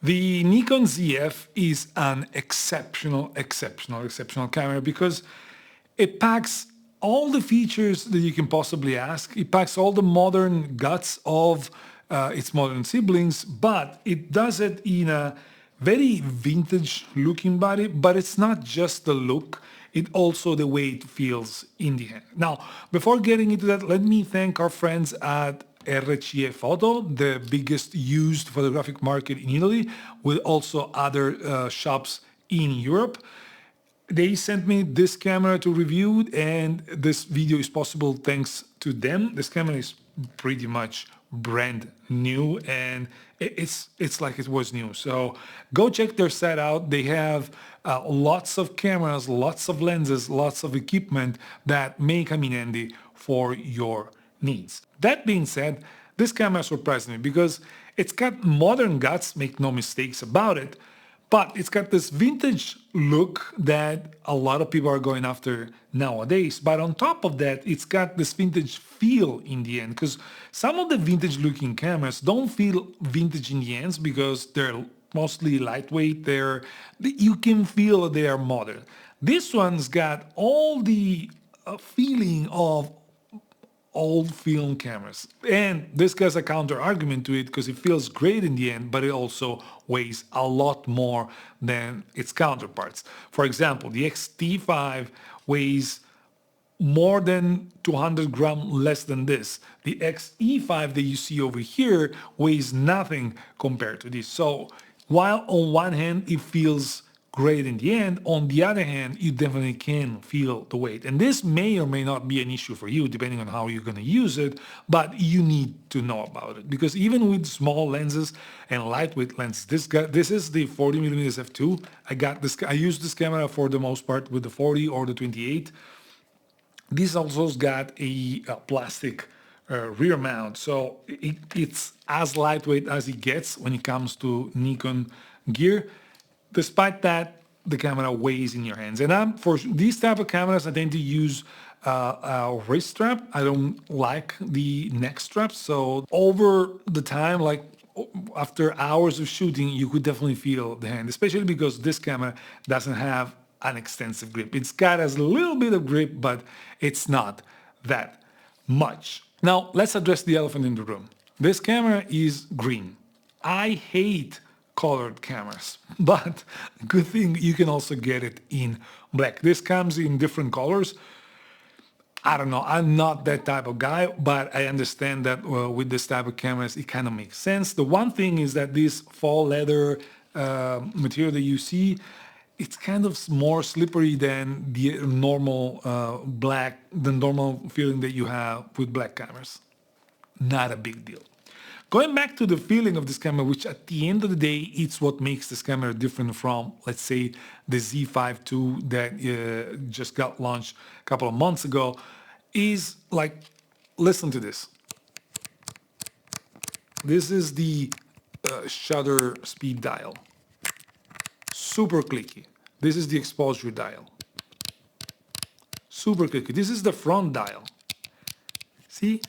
The Nikon ZF is an exceptional camera because it packs all the features that you can possibly ask. It packs all the modern guts of its modern siblings, but it does it in a very vintage looking body. But it's not just the look, it's also the way it feels in the hand. Now, before getting into that, let me thank our friends at RCE Foto, the biggest used photographic market in Italy, with also other shops in Europe. They sent me this camera to review, and this video is possible thanks to them. This camera is pretty much brand new, and it's like it was new. So go check their site out. They have lots of cameras, lots of lenses, lots of equipment that may come in handy for your needs. That being said, this camera surprised me because it's got modern guts, make no mistakes about it, but it's got this vintage look that a lot of people are going after nowadays. But on top of that, it's got this vintage feel in the end, because some of the vintage looking cameras don't feel vintage in the ends because they're mostly lightweight. You can feel they are modern. This one's got all the feeling of old film cameras. And this gets a counter argument to it because it feels great in the end, but it also weighs a lot more than its counterparts. For example, the X-T5 weighs more than 200 grams less than this. The X-E5 that you see over here weighs nothing compared to this. So while on one hand it feels great in the end, on the other hand, you definitely can feel the weight. And this may or may not be an issue for you, depending on how you're going to use it, but you need to know about it. Because even with small lenses and lightweight lenses, this is the 40mm f2. I use this camera for the most part with the 40 or the 28. This also's got a plastic rear mount, so it's as lightweight as it gets when it comes to Nikon gear. Despite that, the camera weighs in your hands. And for these type of cameras, I tend to use a wrist strap. I don't like the neck strap. So over the time, like after hours of shooting, you could definitely feel the hand, especially because this camera doesn't have an extensive grip. It's got a little bit of grip, but it's not that much. Now, let's address the elephant in the room. This camera is green. I hate colored cameras, but good thing you can also get it in black. This comes in different colors. I don't know, I'm not that type of guy, but I understand that with this type of cameras it kind of makes sense. The one thing is that this faux leather material that you see, it's kind of more slippery than the normal the normal feeling that you have with black cameras. Not a big deal. Going back to the feeling of this camera, which at the end of the day, it's what makes this camera different from, let's say, the Z5 II that just got launched a couple of months ago, is like, listen to this. This is the shutter speed dial. Super clicky. This is the exposure dial. Super clicky. This is the front dial. See?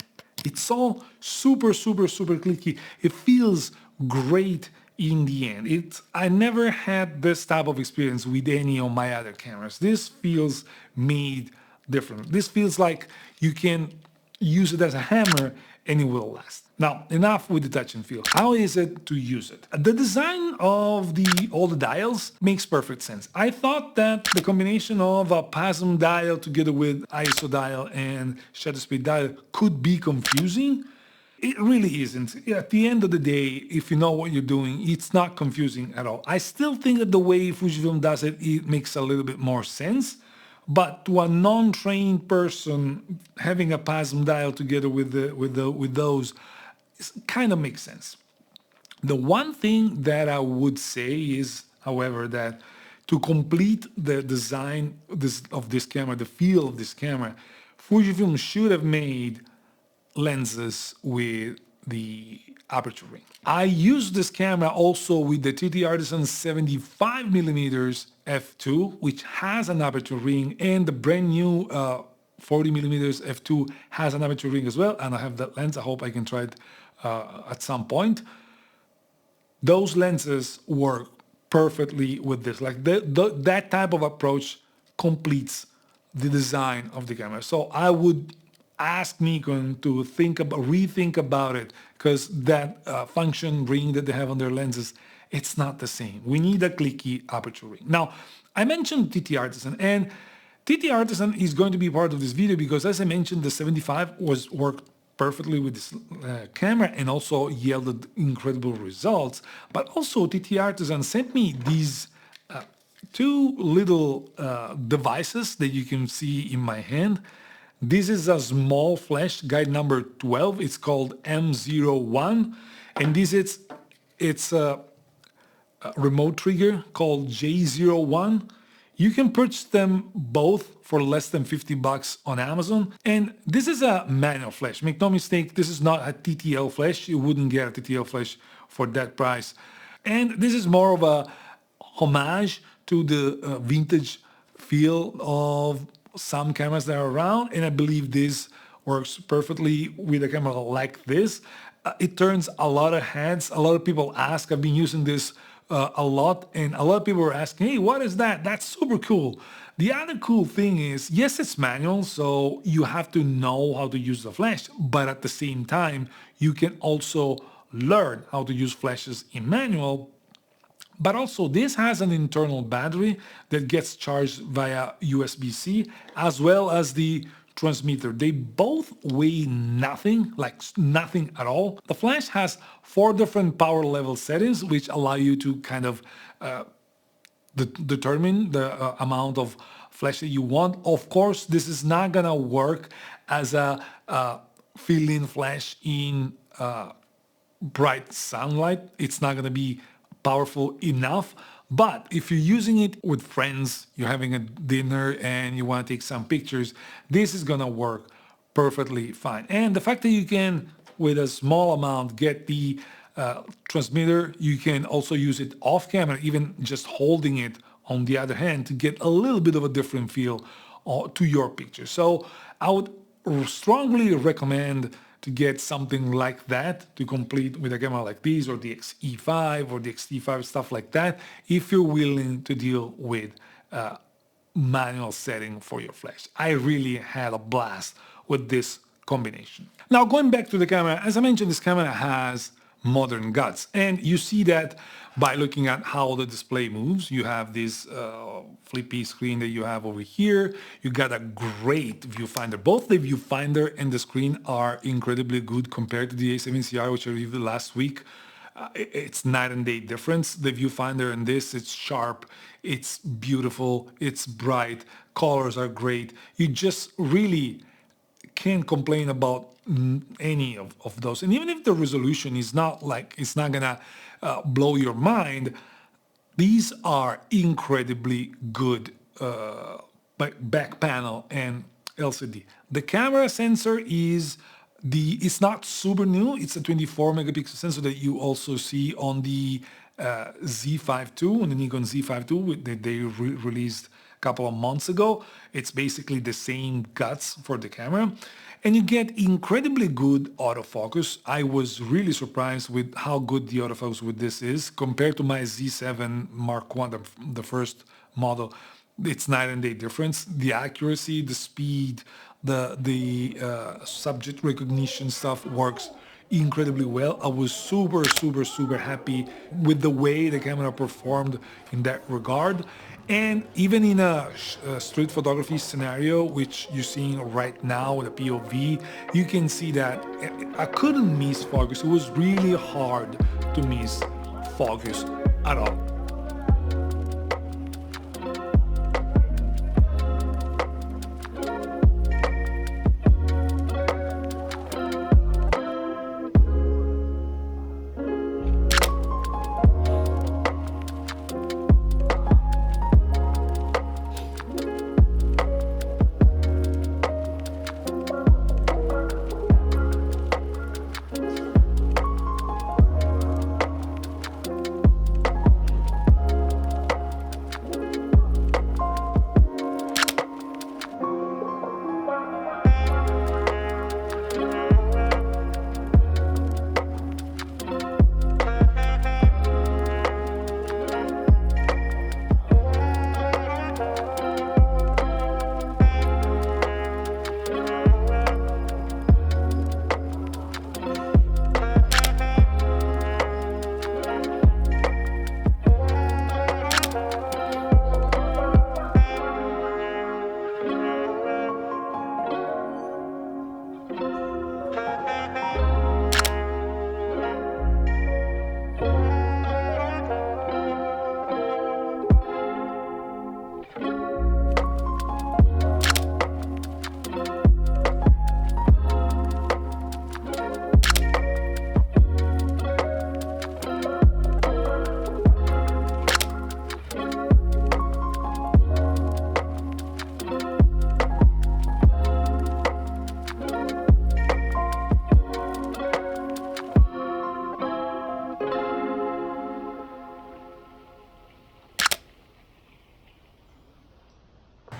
It's all super clicky. It feels great in the end. I never had this type of experience with any of my other cameras. This feels made different. This feels like you can use it as a hammer and it will last. Now, enough with the touch and feel. How is it to use it? The design of all the dials makes perfect sense. I thought that the combination of a PASM dial together with ISO dial and shutter speed dial could be confusing. It really isn't. At the end of the day, if you know what you're doing, it's not confusing at all. I still think that the way Fujifilm does it, it makes a little bit more sense. But to a non-trained person, having a PASM dial together with those kind of makes sense. The one thing that I would say is, however, that to complete the design of this camera, the feel of this camera, Fujifilm should have made lenses with the aperture ring. I used this camera also with the TTartisan 75mm f2, which has an aperture ring, and the brand new 40mm f2 has an aperture ring as well, and I have that lens. I hope I can try it at some point. those lenses work perfectly with this. Like that type of approach completes the design of the camera. So I would ask Nikon to rethink about it, because that function ring that they have on their lenses, it's not the same. We need a clicky aperture ring. Now, I mentioned TTartisan, and TTartisan is going to be part of this video because, as I mentioned, the 75 worked perfectly with this camera and also yielded incredible results. But also TTartisan sent me these two little devices that you can see in my hand. This is a small flash, guide number 12. It's called M01, and it's a remote trigger called J01. You can purchase them both for less than $50 on Amazon. And this is a manual flash. Make no mistake, this is not a TTL flash. You wouldn't get a TTL flash for that price. And this is more of a homage to the vintage feel of some cameras that are around. And I believe this works perfectly with a camera like this. It turns a lot of heads. A lot of people ask, I've been using this a lot, and a lot of people are asking, hey, what is that? That's super cool. The other cool thing is, yes, it's manual, so you have to know how to use the flash, but at the same time, you can also learn how to use flashes in manual. But also, this has an internal battery that gets charged via USB-C, as well as the transmitter. They both weigh nothing, like nothing at all. The flash has 4 different power level settings, which allow you to kind of determine the amount of flash that you want. Of course, this is not gonna work as a fill-in flash in bright sunlight. It's not gonna be powerful enough. But if you're using it with friends, you're having a dinner and you want to take some pictures, this is gonna work perfectly fine. And the fact that you can, with a small amount, get the transmitter, you can also use it off camera, even just holding it on the other hand, to get a little bit of a different feel to your picture. So I would strongly recommend to get something like that to complete with a camera like this, or the XE5 or the XT5, stuff like that, if you're willing to deal with manual setting for your flash. I really had a blast with this combination. Now, going back to the camera, as I mentioned, this camera has modern guts, and you see that by looking at how the display moves. You have this flippy screen that you have over here. You got a great viewfinder. Both the viewfinder and the screen are incredibly good compared to the A7CR, which I reviewed last week. It's night and day difference. The viewfinder and this, it's sharp, it's beautiful, it's bright, colors are great. You just really can't complain about any of those. And even if the resolution is not like, it's not gonna blow your mind, these are incredibly good back panel and LCD. The camera sensor is it's not super new. It's a 24 megapixel sensor that you also see on the Z5 II, on the Nikon Z5 II that they released a couple of months ago. It's basically the same guts for the camera. And you get incredibly good autofocus. I was really surprised with how good the autofocus with this is compared to my Z7 Mark I, the first model. It's night and day difference. The accuracy, the speed, the subject recognition stuff works incredibly well. I was super happy with the way the camera performed in that regard. And even in a street photography scenario, which you're seeing right now with a POV, you can see that I couldn't miss focus. It was really hard to miss focus at all.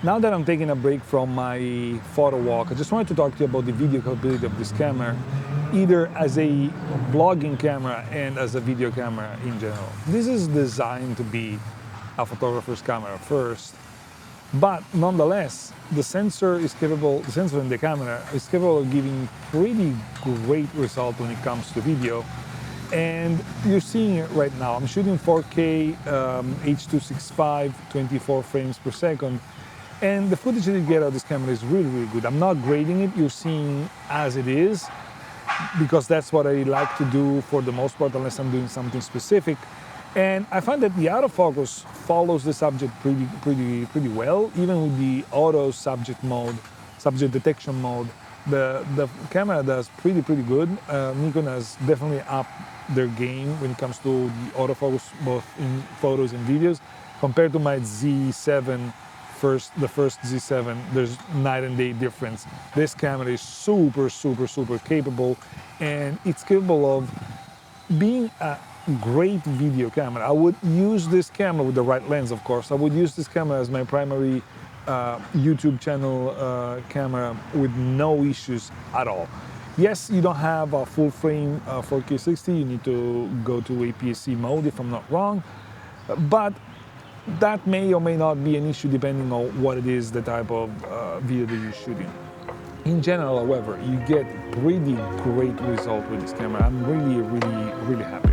Now that I'm taking a break from my photo walk, I just wanted to talk to you about the video capability of this camera, either as a vlogging camera and as a video camera in general. This is designed to be a photographer's camera first, but nonetheless, the sensor in the camera is capable of giving pretty great result when it comes to video. And you're seeing it right now. I'm shooting 4K, H.265, 24 frames per second. And the footage that you get out of this camera is really, really good. I'm not grading it, you're seeing as it is, because that's what I like to do for the most part, unless I'm doing something specific. And I find that the autofocus follows the subject pretty well, even with the auto subject detection mode. The camera does pretty good. Nikon has definitely upped their game when it comes to the autofocus, both in photos and videos. Compared to my Z7, the first Z7, there's night and day difference. This camera is super capable, and it's capable of being a great video camera. I would use this camera with the right lens, of course. I would use this camera as my primary YouTube channel camera with no issues at all. Yes, you don't have a full frame 4K 60, you need to go to APS-C mode if I'm not wrong, but that may or may not be an issue depending on what it is, the type of video that you're shooting. In general, however, you get pretty great result with this camera. I'm really happy.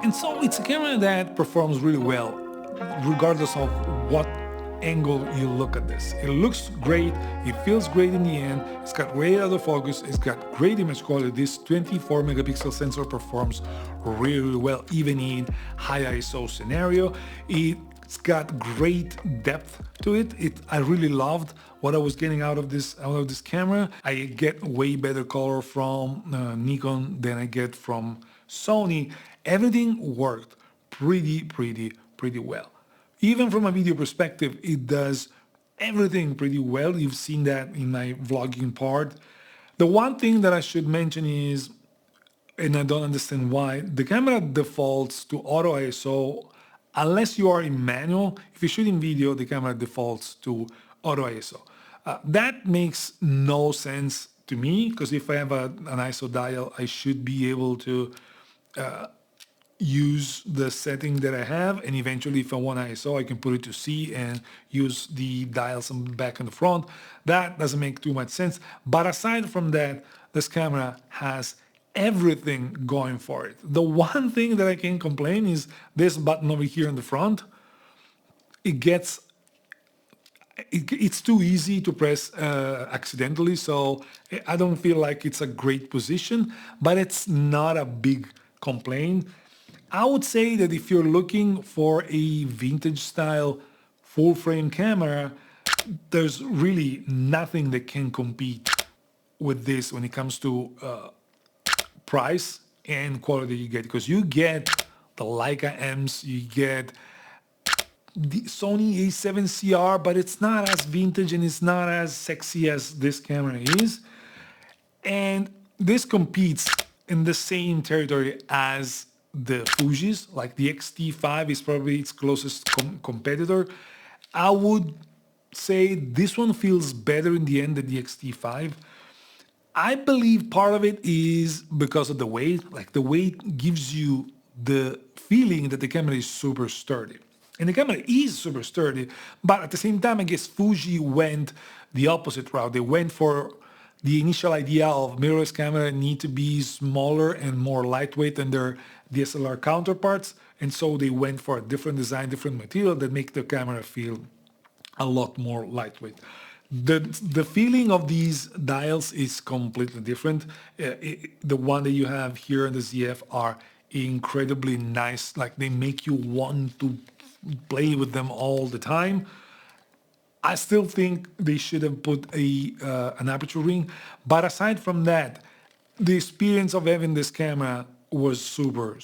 And so it's a camera that performs really well, regardless of what angle you look at this. It looks great, it feels great in the end, it's got great autofocus, it's got great image quality. This 24 megapixel sensor performs really, really well, even in high ISO scenario. It's got great depth to it. I really loved what I was getting out of this camera. I get way better color from Nikon than I get from Sony. Everything worked pretty well. Even from a video perspective, it does everything pretty well. You've seen that in my vlogging part. The one thing that I should mention is, and I don't understand why, the camera defaults to auto ISO unless you are in manual. If you shoot in video, the camera defaults to auto ISO. That makes no sense to me, because if I have an ISO dial, I should be able to use the setting that I have, and eventually if I want ISO, I can put it to C and use the dials on the back and the front. That doesn't make too much sense. But aside from that, this camera has everything going for it. The one thing that I can complain is this button over here in the front. It's too easy to press accidentally, so I don't feel like it's a great position, but it's not a big complaint. I would say that if you're looking for a vintage style full frame camera, there's really nothing that can compete with this when it comes to price and quality you get, because you get the Leica M's, you get the Sony A7CR, but it's not as vintage and it's not as sexy as this camera is. And this competes in the same territory as the Fuji's. Like the X-T5 is probably its closest competitor. I would say this one feels better in the end than the X-T5. I believe part of it is because of the weight. Like the weight gives you the feeling that the camera is super sturdy. And the camera is super sturdy, but at the same time, I guess Fuji went the opposite route. They went for the initial idea of mirrorless camera need to be smaller and more lightweight than their DSLR counterparts. And so they went for a different design, different material that make the camera feel a lot more lightweight. The feeling of these dials is completely different. The one that you have here in the ZF are incredibly nice. Like they make you want to play with them all the time. I still think they should have put an aperture ring, but aside from that, the experience of having this camera was super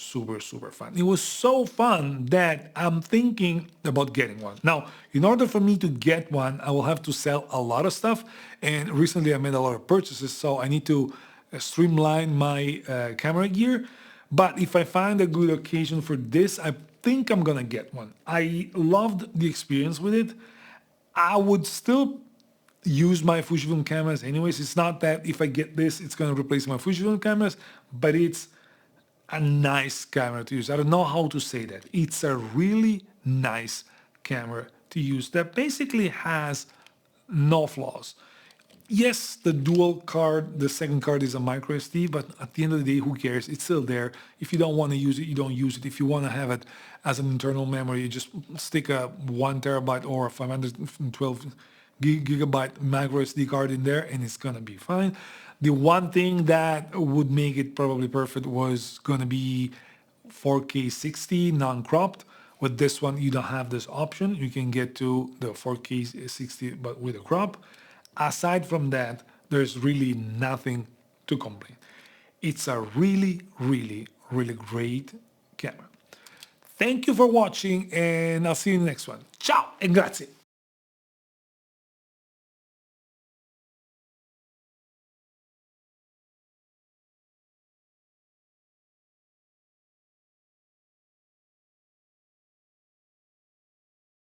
fun. It was so fun that I'm thinking about getting one. Now, in order for me to get one, I will have to sell a lot of stuff, and recently I made a lot of purchases, so I need to streamline my camera gear. But if I find a good occasion for this, I think I'm gonna get one. I loved the experience with it. I would still use my Fujifilm cameras anyways. It's not that if I get this, it's gonna replace my Fujifilm cameras, but it's a nice camera to use. I don't know how to say that. It's a really nice camera to use that basically has no flaws. Yes, the dual card, the second card is a micro SD, but at the end of the day, who cares? It's still there. If you don't want to use it, you don't use it. If you want to have it as an internal memory, you just stick a 1 terabyte or a 512 gigabyte micro SD card in there, and it's gonna be fine. The one thing that would make it probably perfect was gonna be 4K 60 non-cropped. With this one, you don't have this option. You can get to the 4K 60, but with a crop. Aside from that, there's really nothing to complain. It's a really great camera. Thank you for watching, and I'll see you in the next one. Ciao and grazie.